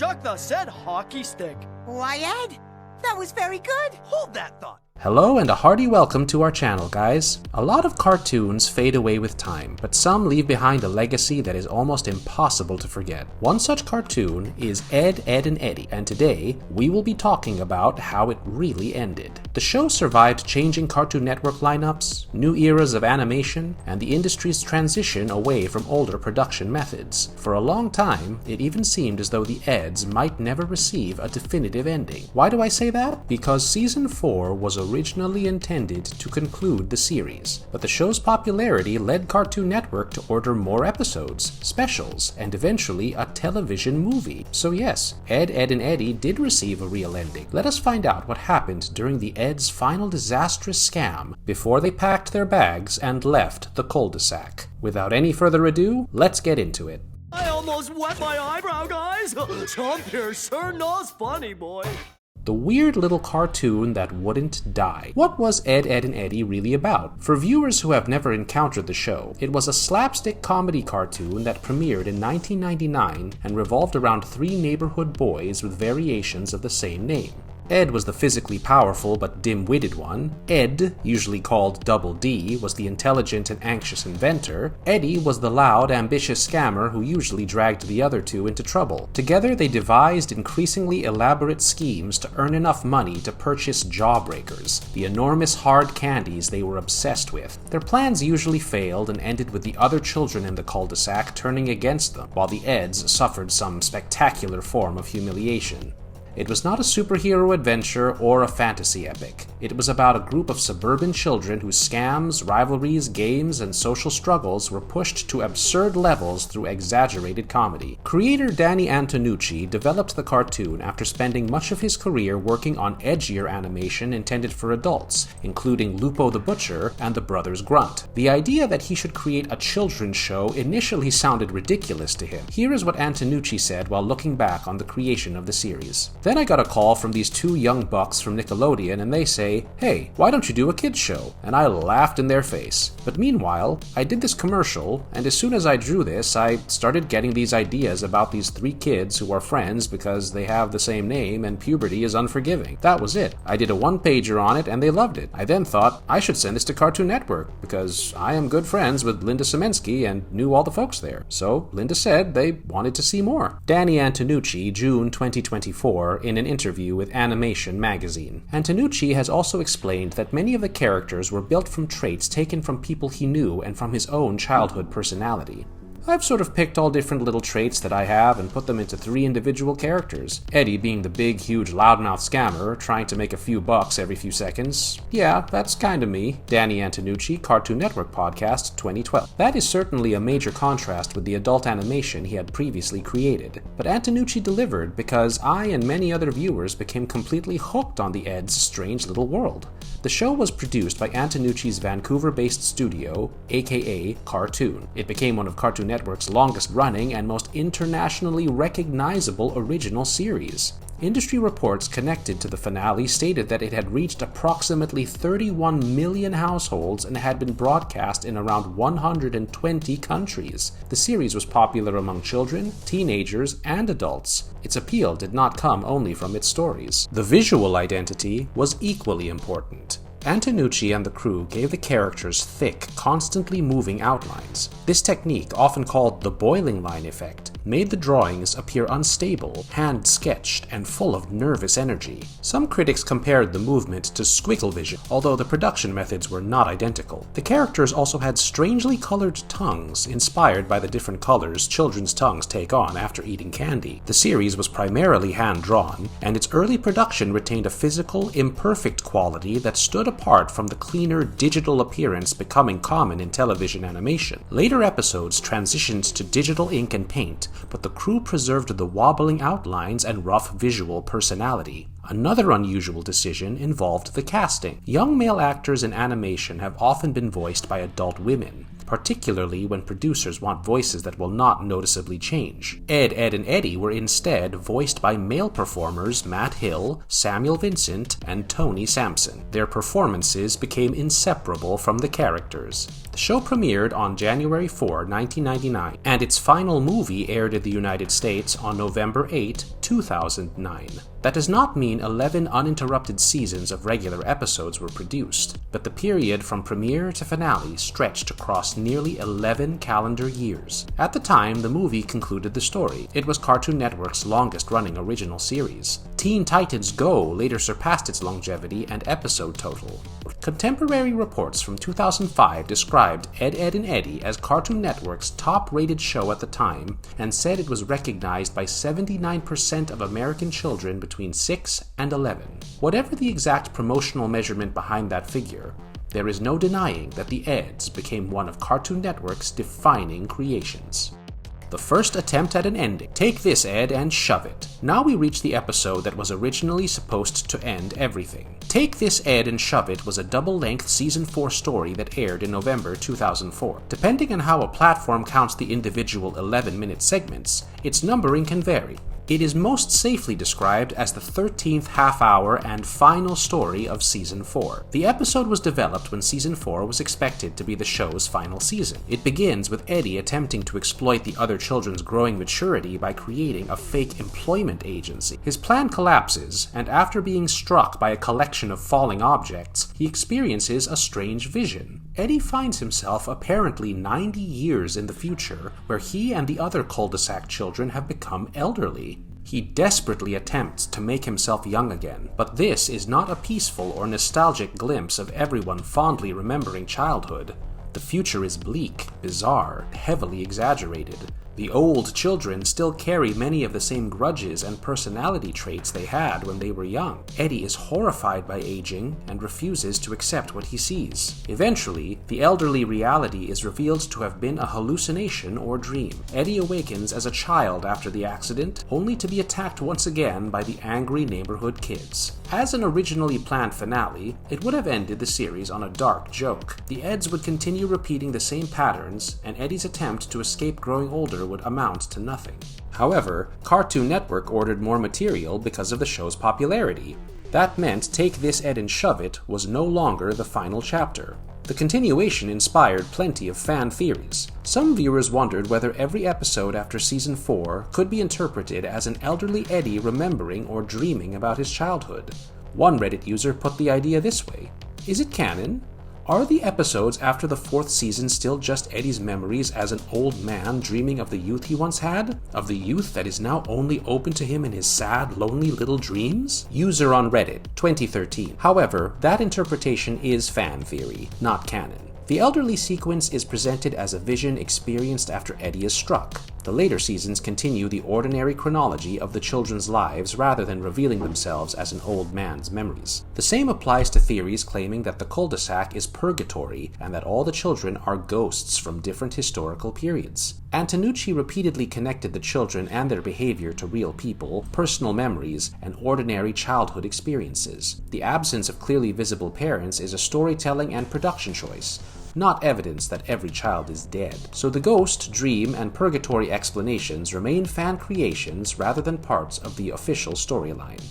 Chuck the said hockey stick. Why, Ed, that was very good. Hold that thought. Hello and a hearty welcome to our channel, guys. A lot of cartoons fade away with time, but some leave behind a legacy that is almost impossible to forget. One such cartoon is Ed, Edd and Eddy, and today we will be talking about how it really ended. The show survived changing Cartoon Network lineups, new eras of animation, and the industry's transition away from older production methods. For a long time, it even seemed as though the Eds might never receive a definitive ending. Why do I say that? Because Season 4 was originally intended to conclude the series, but the show's popularity led Cartoon Network to order more episodes, specials, and eventually a television movie. So yes, Ed, Edd and Eddy did receive a real ending. Let us find out what happened during the Ed's final disastrous scam before they packed their bags and left the cul-de-sac. Without any further ado, let's get into it. I almost wet my eyebrow, guys. Chomp here sure knows funny, boy. The weird little cartoon that wouldn't die. What was Ed, Edd and Eddy really about? For viewers who have never encountered the show, it was a slapstick comedy cartoon that premiered in 1999 and revolved around three neighborhood boys with variations of the same name. Ed was the physically powerful but dim-witted one. Ed, usually called Double D, was the intelligent and anxious inventor. Eddy was the loud, ambitious scammer who usually dragged the other two into trouble. Together, they devised increasingly elaborate schemes to earn enough money to purchase jawbreakers, the enormous hard candies they were obsessed with. Their plans usually failed and ended with the other children in the cul-de-sac turning against them, while the Eds suffered some spectacular form of humiliation. It was not a superhero adventure or a fantasy epic. It was about a group of suburban children whose scams, rivalries, games, and social struggles were pushed to absurd levels through exaggerated comedy. Creator Danny Antonucci developed the cartoon after spending much of his career working on edgier animation intended for adults, including Lupo the Butcher and the Brothers Grunt. The idea that he should create a children's show initially sounded ridiculous to him. Here is what Antonucci said while looking back on the creation of the series. Then I got a call from these two young bucks from Nickelodeon and they say, "Hey, why don't you do a kids show?" And I laughed in their face. But meanwhile, I did this commercial, and as soon as I drew this, I started getting these ideas about these three kids who are friends because they have the same name and puberty is unforgiving. That was it. I did a one-pager on it and they loved it. I then thought I should send this to Cartoon Network because I am good friends with Linda Semensky and knew all the folks there. So Linda said they wanted to see more. Danny Antonucci, June 2024, in an interview with Animation magazine. Antonucci has also explained that many of the characters were built from traits taken from people he knew and from his own childhood personality. I've sort of picked all different little traits that I have and put them into three individual characters. Eddy being the big, huge, loudmouth scammer, trying to make a few bucks every few seconds. Yeah, that's kinda me. Danny Antonucci, Cartoon Network Podcast, 2012. That is certainly a major contrast with the adult animation he had previously created. But Antonucci delivered because I and many other viewers became completely hooked on the Ed's strange little world. The show was produced by Antonucci's Vancouver-based studio, aka Cartoon. It became one of Cartoon Network's longest-running and most internationally recognizable original series. Industry reports connected to the finale stated that it had reached approximately 31 million households and had been broadcast in around 120 countries. The series was popular among children, teenagers, and adults. Its appeal did not come only from its stories. The visual identity was equally important. Antonucci and the crew gave the characters thick, constantly moving outlines. This technique, often called the boiling line effect, made the drawings appear unstable, hand-sketched, and full of nervous energy. Some critics compared the movement to squiggle vision, although the production methods were not identical. The characters also had strangely colored tongues, inspired by the different colors children's tongues take on after eating candy. The series was primarily hand-drawn, and its early production retained a physical, imperfect quality that stood apart from the cleaner digital appearance becoming common in television animation. Later episodes transitioned to digital ink and paint, but the crew preserved the wobbling outlines and rough visual personality. Another unusual decision involved the casting. Young male actors in animation have often been voiced by adult women, particularly when producers want voices that will not noticeably change. Ed, Edd, and Eddy were instead voiced by male performers Matt Hill, Samuel Vincent, and Tony Sampson. Their performances became inseparable from the characters. The show premiered on January 4, 1999, and its final movie aired in the United States on November 8, 2009. That does not mean 11 uninterrupted seasons of regular episodes were produced, but the period from premiere to finale stretched across nearly 11 calendar years. At the time, the movie concluded the story. It was Cartoon Network's longest-running original series. Teen Titans Go later surpassed its longevity and episode total. Contemporary reports from 2005 described Ed, Edd, and Eddy as Cartoon Network's top-rated show at the time and said it was recognized by 79% of American children between 6 and 11. Whatever the exact promotional measurement behind that figure, there is no denying that the Eds became one of Cartoon Network's defining creations. The first attempt at an ending. Take this, Ed, and shove it. Now we reach the episode that was originally supposed to end everything. Take This, Ed, and Shove It was a double-length Season 4 story that aired in November 2004. Depending on how a platform counts the individual 11-minute segments, its numbering can vary. It is most safely described as the 13th half-hour and final story of Season 4. The episode was developed when Season 4 was expected to be the show's final season. It begins with Eddy attempting to exploit the other children's growing maturity by creating a fake employment agency. His plan collapses, and after being struck by a collection of falling objects, he experiences a strange vision. Eddy finds himself apparently 90 years in the future, where he and the other cul-de-sac children have become elderly. He desperately attempts to make himself young again, but this is not a peaceful or nostalgic glimpse of everyone fondly remembering childhood. The future is bleak, bizarre, heavily exaggerated. The old children still carry many of the same grudges and personality traits they had when they were young. Eddy is horrified by aging and refuses to accept what he sees. Eventually, the elderly reality is revealed to have been a hallucination or dream. Eddy awakens as a child after the accident, only to be attacked once again by the angry neighborhood kids. As an originally planned finale, it would have ended the series on a dark joke. The Eds would continue repeating the same patterns, and Eddy's attempt to escape growing older would amount to nothing. However, Cartoon Network ordered more material because of the show's popularity. That meant Take This, Ed, and Shove It was no longer the final chapter. The continuation inspired plenty of fan theories. Some viewers wondered whether every episode after Season 4 could be interpreted as an elderly Eddy remembering or dreaming about his childhood. One Reddit user put the idea this way: is it canon? Are the episodes after the 4th season still just Eddy's memories as an old man dreaming of the youth he once had? Of the youth that is now only open to him in his sad, lonely little dreams? User on Reddit, 2013. However, that interpretation is fan theory, not canon. The elderly sequence is presented as a vision experienced after Eddy is struck. The later seasons continue the ordinary chronology of the children's lives rather than revealing themselves as an old man's memories. The same applies to theories claiming that the cul-de-sac is purgatory and that all the children are ghosts from different historical periods. Antonucci repeatedly connected the children and their behavior to real people, personal memories, and ordinary childhood experiences. The absence of clearly visible parents is a storytelling and production choice, not evidence that every child is dead. So the ghost, dream, and purgatory explanations remain fan creations rather than parts of the official storyline.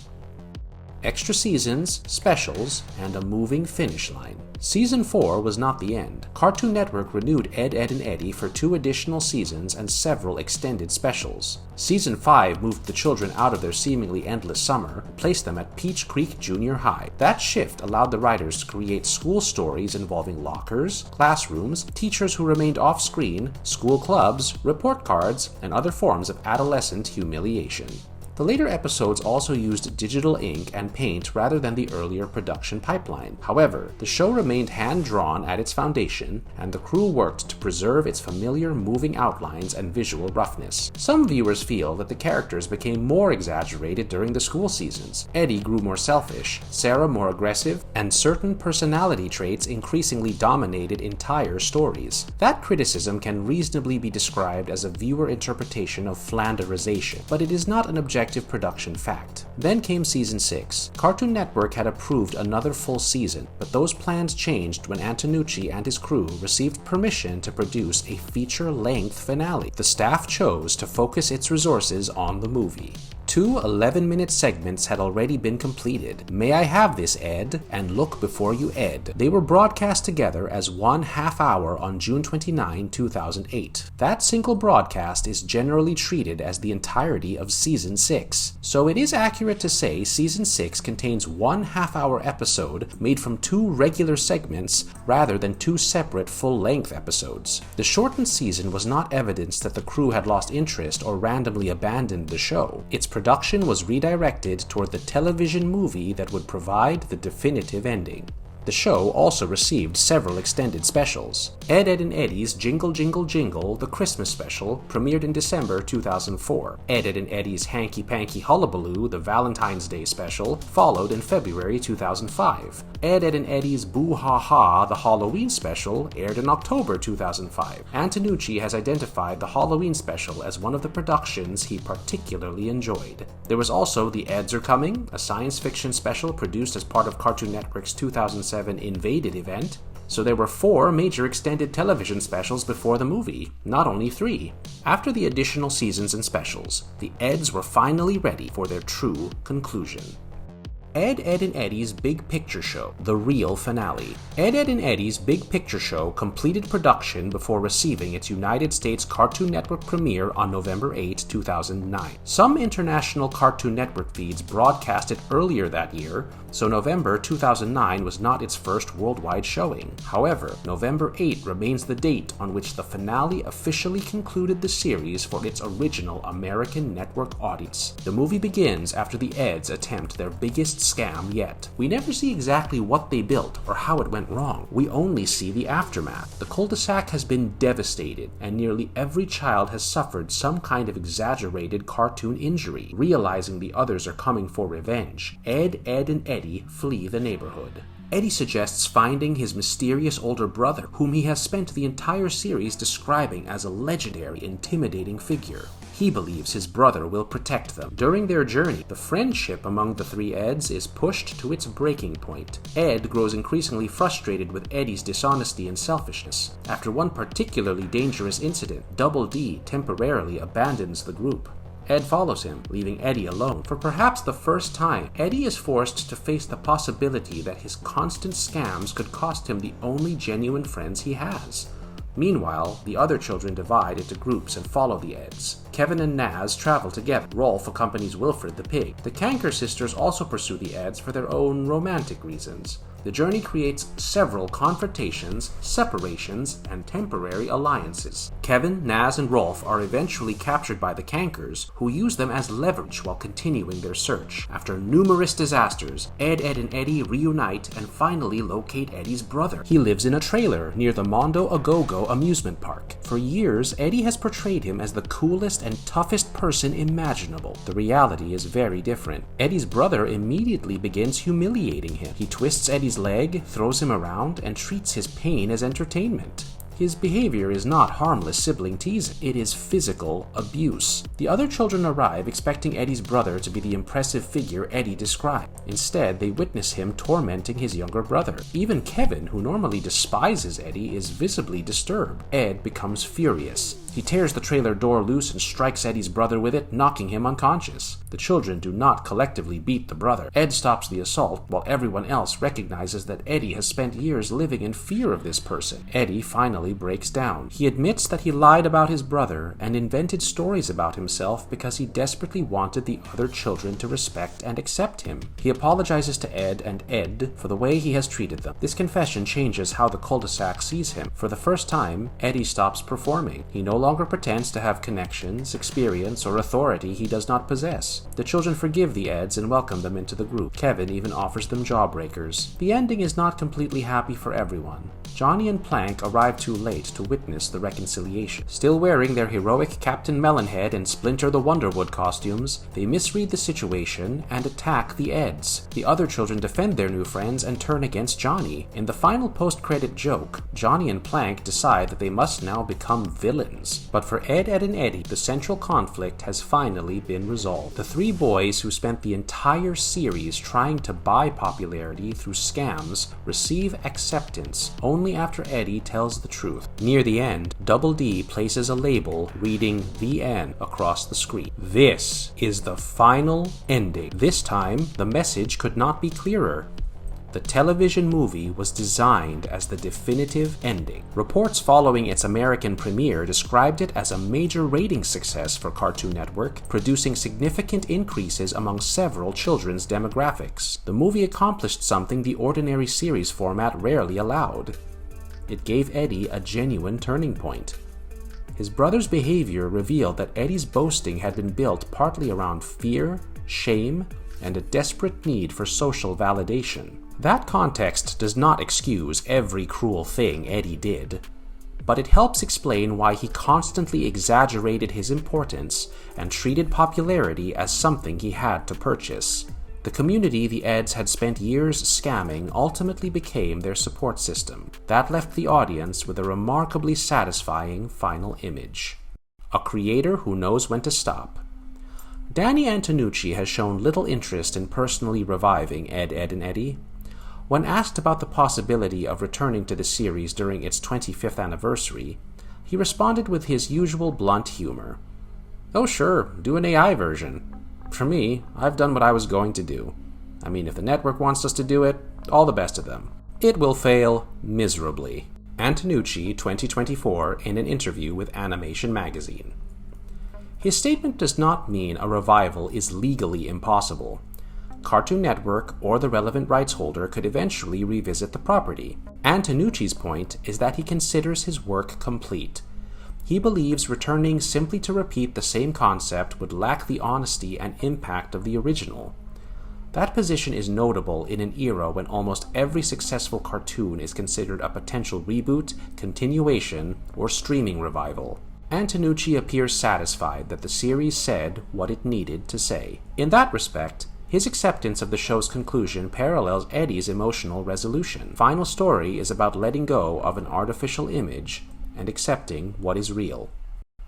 Extra seasons, specials, and a moving finish line. Season 4 was not the end. Cartoon Network renewed Ed, Edd, and Eddy for 2 additional seasons and several extended specials. Season 5 moved the children out of their seemingly endless summer and placed them at Peach Creek Junior High. That shift allowed the writers to create school stories involving lockers, classrooms, teachers who remained off-screen, school clubs, report cards, and other forms of adolescent humiliation. The later episodes also used digital ink and paint rather than the earlier production pipeline. However, the show remained hand-drawn at its foundation, and the crew worked to preserve its familiar moving outlines and visual roughness. Some viewers feel that the characters became more exaggerated during the school seasons. Eddy grew more selfish, Sarah more aggressive, and certain personality traits increasingly dominated entire stories. That criticism can reasonably be described as a viewer interpretation of flanderization, but it is not an objective production fact. Then came season 6. Cartoon Network had approved another full season, but those plans changed when Antonucci and his crew received permission to produce a feature-length finale. The staff chose to focus its resources on the movie. 2 11-minute segments had already been completed. May I Have This, Ed? And Look Before You, Ed. They were broadcast together as one half-hour on June 29, 2008. That single broadcast is generally treated as the entirety of Season 6. So it is accurate to say Season 6 contains one half-hour episode made from 2 regular segments rather than 2 separate full-length episodes. The shortened season was not evidence that the crew had lost interest or randomly abandoned the show. Its production was redirected toward the television movie that would provide the definitive ending. The show also received several extended specials. Ed, Edd and Eddy's Jingle Jingle Jingle, the Christmas special, premiered in December 2004. Ed, Edd and Eddy's Hanky Panky Hullabaloo, the Valentine's Day special, followed in February 2005. Ed, Edd and Eddy's Boo Ha Ha, the Halloween special, aired in October 2005. Antonucci has identified the Halloween special as one of the productions he particularly enjoyed. There was also The Eds Are Coming, a science fiction special produced as part of Cartoon Network's 2007 Invaded event. So there were 4 major extended television specials before the movie, not only 3. After the additional seasons and specials, the Eds were finally ready for their true conclusion. Ed, Edd and Eddy's Big Picture Show, the real finale. Ed, Edd and Eddy's Big Picture Show completed production before receiving its United States Cartoon Network premiere on November 8, 2009. Some international Cartoon Network feeds broadcast it earlier that year, so November 2009 was not its first worldwide showing. However, November 8 remains the date on which the finale officially concluded the series for its original American network audience. The movie begins after the Eds attempt their biggest scam yet. We never see exactly what they built or how it went wrong. We only see the aftermath. The cul-de-sac has been devastated, and nearly every child has suffered some kind of exaggerated cartoon injury. Realizing the others are coming for revenge, Ed, Edd and Eddy flee the neighborhood. Eddy suggests finding his mysterious older brother, whom he has spent the entire series describing as a legendary, intimidating figure. He believes his brother will protect them. During their journey, the friendship among the 3 Eds is pushed to its breaking point. Ed grows increasingly frustrated with Eddy's dishonesty and selfishness. After one particularly dangerous incident, Double D temporarily abandons the group. Ed follows him, leaving Eddy alone. For perhaps the first time, Eddy is forced to face the possibility that his constant scams could cost him the only genuine friends he has. Meanwhile, the other children divide into groups and follow the Eds. Kevin and Naz travel together. Rolf accompanies Wilfred the pig. The Kanker sisters also pursue the Eds for their own romantic reasons. The journey creates several confrontations, separations, and temporary alliances. Kevin, Naz, and Rolf are eventually captured by the Kankers, who use them as leverage while continuing their search. After numerous disasters, Ed, Edd, and Eddy reunite and finally locate Eddy's brother. He lives in a trailer near the Mondo Agogo amusement park. For years, Eddy has portrayed him as the coolest and toughest person imaginable. The reality is very different. Eddy's brother immediately begins humiliating him. He twists Eddy's leg, throws him around, and treats his pain as entertainment. His behavior is not harmless sibling teasing, it is physical abuse. The other children arrive expecting Eddy's brother to be the impressive figure Eddy described. Instead, they witness him tormenting his younger brother. Even Kevin, who normally despises Eddy, is visibly disturbed. Ed becomes furious. He tears the trailer door loose and strikes Eddy's brother with it, knocking him unconscious. The children do not collectively beat the brother. Ed stops the assault, while everyone else recognizes that Eddy has spent years living in fear of this person. Eddy finally breaks down. He admits that he lied about his brother and invented stories about himself because he desperately wanted the other children to respect and accept him. He apologizes to Ed and Ed for the way he has treated them. This confession changes how the cul-de-sac sees him. For the first time, Eddy stops performing. He no longer pretends to have connections, experience, or authority he does not possess. The children forgive the Eds and welcome them into the group. Kevin even offers them jawbreakers. The ending is not completely happy for everyone. Johnny and Plank arrive too late to witness the reconciliation. Still wearing their heroic Captain Melonhead and Splinter the Wonderwood costumes, they misread the situation and attack the Eds. The other children defend their new friends and turn against Johnny. In the final post-credit joke, Johnny and Plank decide that they must now become villains. But for Ed, Edd, and Eddy, the central conflict has finally been resolved. The three boys who spent the entire series trying to buy popularity through scams receive acceptance only after Eddy tells the truth. Near the end, Double D places a label reading "The End" across the screen. This is the final ending. This time, the message could not be clearer. The television movie was designed as the definitive ending. Reports following its American premiere described it as a major ratings success for Cartoon Network, producing significant increases among several children's demographics. The movie accomplished something the ordinary series format rarely allowed. It gave Eddy a genuine turning point. His brother's behavior revealed that Eddy's boasting had been built partly around fear, shame, and a desperate need for social validation. That context does not excuse every cruel thing Eddy did, but it helps explain why he constantly exaggerated his importance and treated popularity as something he had to purchase. The community the Eds had spent years scamming ultimately became their support system. That left the audience with a remarkably satisfying final image. A creator who knows when to stop. Danny Antonucci has shown little interest in personally reviving Ed, Edd, and Eddy. When asked about the possibility of returning to the series during its 25th anniversary, he responded with his usual blunt humor. "Oh sure, do an AI version. For me, I've done what I was going to do. I mean, if the network wants us to do it, all the best of them. It will fail miserably." Antonucci, 2024, in an interview with Animation Magazine. His statement does not mean a revival is legally impossible. Cartoon Network or the relevant rights holder could eventually revisit the property. Antonucci's point is that he considers his work complete. He believes returning simply to repeat the same concept would lack the honesty and impact of the original. That position is notable in an era when almost every successful cartoon is considered a potential reboot, continuation, or streaming revival. Antonucci appears satisfied that the series said what it needed to say. In that respect, his acceptance of the show's conclusion parallels Eddy's emotional resolution. Final Story is about letting go of an artificial image and accepting what is real.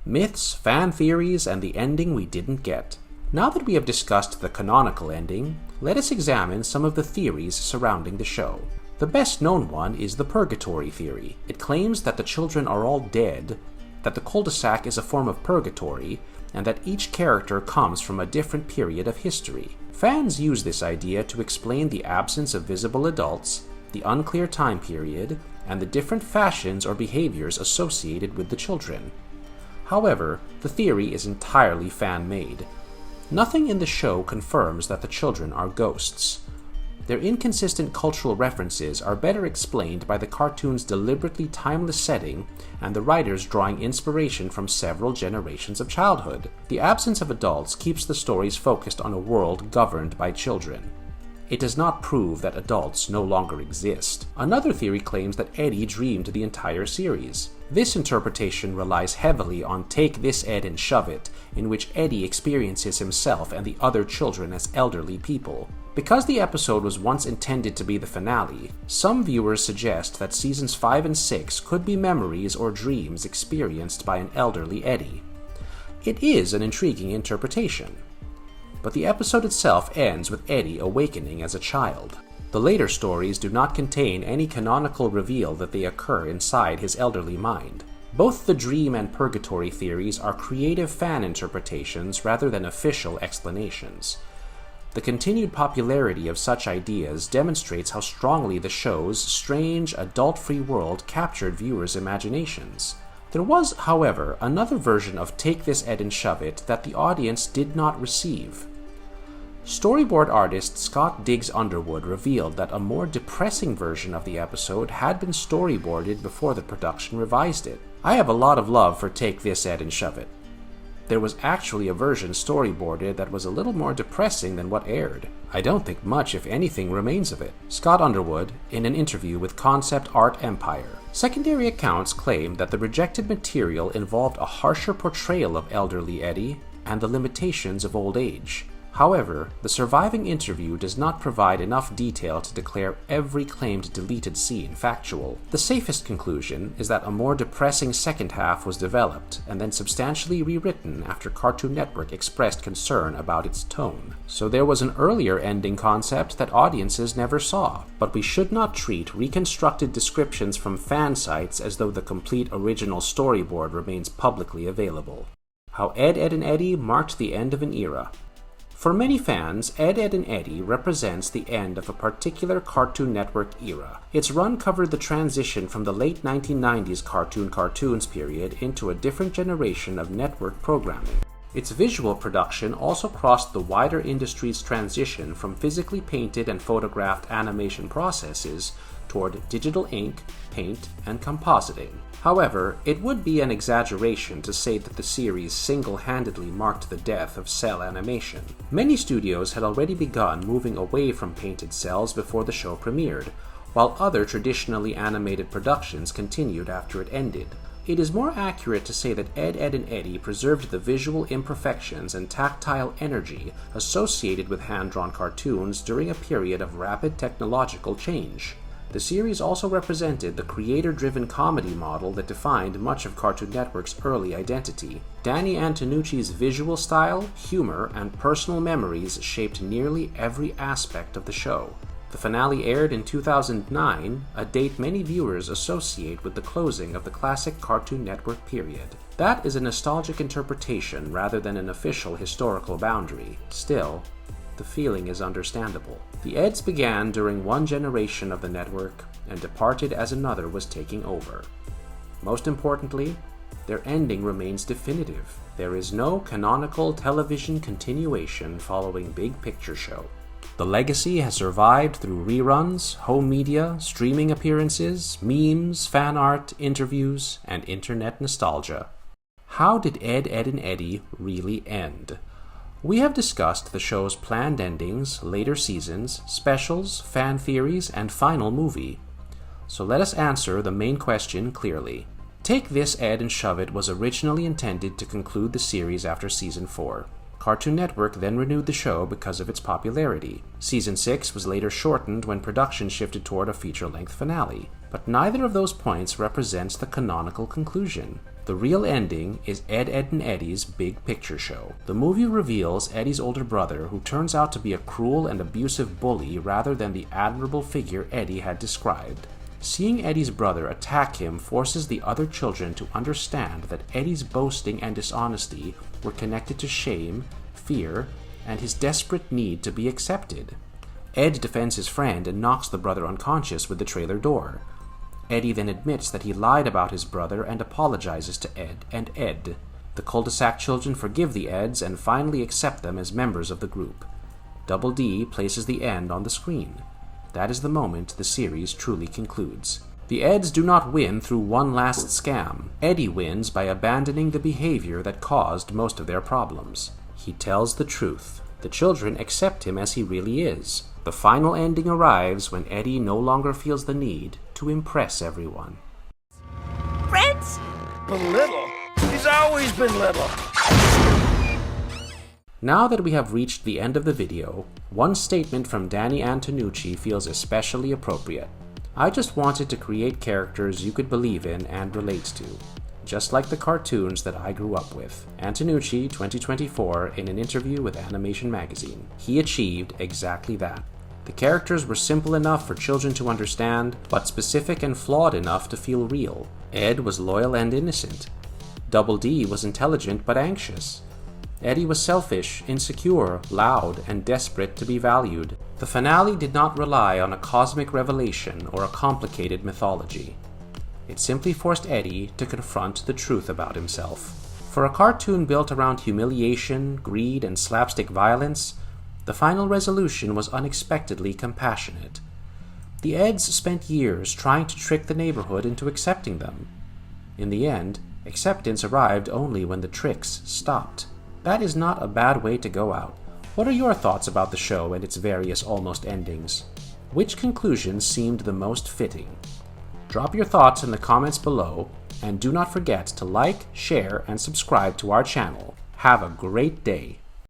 Myths, fan theories, and the ending we didn't get. Now that we have discussed the canonical ending, let us examine some of the theories surrounding the show. The best known one is the purgatory theory. It claims that the children are all dead, that the cul-de-sac is a form of purgatory, and that each character comes from a different period of history. Fans use this idea to explain the absence of visible adults, the unclear time period, and the different fashions or behaviors associated with the children. However, the theory is entirely fan-made. Nothing in the show confirms that the children are ghosts. Their inconsistent cultural references are better explained by the cartoon's deliberately timeless setting and the writers drawing inspiration from several generations of childhood. The absence of adults keeps the stories focused on a world governed by children. It does not prove that adults no longer exist. Another theory claims that Eddy dreamed the entire series. This interpretation relies heavily on Take This, Ed, and Shove It, in which Eddy experiences himself and the other children as elderly people. Because the episode was once intended to be the finale, some viewers suggest that seasons 5 and 6 could be memories or dreams experienced by an elderly Eddy. It is an intriguing interpretation, but the episode itself ends with Eddy awakening as a child. The later stories do not contain any canonical reveal that they occur inside his elderly mind. Both the dream and purgatory theories are creative fan interpretations rather than official explanations. The continued popularity of such ideas demonstrates how strongly the show's strange, adult-free world captured viewers' imaginations. There was, however, another version of Take This, Ed, and Shove It that the audience did not receive. Storyboard artist Scott Diggs Underwood revealed that a more depressing version of the episode had been storyboarded before the production revised it. I have a lot of love for Take This, Ed, and Shove It. there was actually a version storyboarded that was a little more depressing than what aired. I don't think much, if anything, remains of it. Scott Underwood, in an interview with Concept Art Empire. Secondary accounts claim that the rejected material involved a harsher portrayal of elderly Eddy and the limitations of old age. However, the surviving interview does not provide enough detail to declare every claimed deleted scene factual. The safest conclusion is that a more depressing second half was developed and then substantially rewritten after Cartoon Network expressed concern about its tone. So there was an earlier ending concept that audiences never saw, but we should not treat reconstructed descriptions from fan sites as though the complete original storyboard remains publicly available. How Ed, Edd and Eddy marked the end of an era. For many fans, Ed, Edd and Eddy represents the end of a particular Cartoon Network era. Its run covered the transition from the late 1990s cartoons period into a different generation of network programming. Its visual production also crossed the wider industry's transition from physically painted and photographed animation processes toward digital ink, paint, and compositing. However, it would be an exaggeration to say that the series single-handedly marked the death of cell animation. Many studios had already begun moving away from painted cells before the show premiered, while other traditionally animated productions continued after it ended. It is more accurate to say that Ed, Edd and Eddy preserved the visual imperfections and tactile energy associated with hand-drawn cartoons during a period of rapid technological change. The series also represented the creator-driven comedy model that defined much of Cartoon Network's early identity. Danny Antonucci's visual style, humor, and personal memories shaped nearly every aspect of the show. The finale aired in 2009, a date many viewers associate with the closing of the classic Cartoon Network period. That is a nostalgic interpretation rather than an official historical boundary. Still, the feeling is understandable. The Eds began during one generation of the network and departed as another was taking over. Most importantly, their ending remains definitive. There is no canonical television continuation following Big Picture Show. The legacy has survived through reruns, home media, streaming appearances, memes, fan art, interviews, and internet nostalgia. How did Ed, Edd and Eddy really end? We have discussed the show's planned endings, later seasons, specials, fan theories, and final movie. So let us answer the main question clearly. Take This, Ed, and Shove It was originally intended to conclude the series after Season 4. Cartoon Network then renewed the show because of its popularity. Season 6 was later shortened when production shifted toward a feature-length finale. But neither of those points represents the canonical conclusion. The real ending is Ed, Edd and Eddy's Big Picture Show. The movie reveals Eddy's older brother, who turns out to be a cruel and abusive bully rather than the admirable figure Eddy had described. Seeing Eddy's brother attack him forces the other children to understand that Eddy's boasting and dishonesty were connected to shame, fear, and his desperate need to be accepted. Ed defends his friend and knocks the brother unconscious with the trailer door. Eddy then admits that he lied about his brother and apologizes to Ed and Ed. The cul-de-sac children forgive the Eds and finally accept them as members of the group. Double D places the end on the screen. That is the moment the series truly concludes. The Eds do not win through one last scam. Eddy wins by abandoning the behavior that caused most of their problems. He tells the truth. The children accept him as he really is. The final ending arrives when Eddy no longer feels the need to impress everyone. Friends? Been little. He's always been little. Now that we have reached the end of the video, one statement from Danny Antonucci feels especially appropriate. I just wanted to create characters you could believe in and relate to, just like the cartoons that I grew up with. Antonucci, 2024, in an interview with Animation Magazine. He achieved exactly that. The characters were simple enough for children to understand, but specific and flawed enough to feel real. Ed was loyal and innocent. Double D was intelligent but anxious. Eddy was selfish, insecure, loud, and desperate to be valued. The finale did not rely on a cosmic revelation or a complicated mythology. It simply forced Eddy to confront the truth about himself. For a cartoon built around humiliation, greed, and slapstick violence, the final resolution was unexpectedly compassionate. The Eds spent years trying to trick the neighborhood into accepting them. In the end, Acceptance arrived only when the tricks stopped. That is not a bad way to go out. What are your thoughts about the show and its various almost endings? Which conclusion seemed the most fitting? Drop your thoughts in the comments below, and do not forget to like, share, and subscribe to our channel. Have a great day.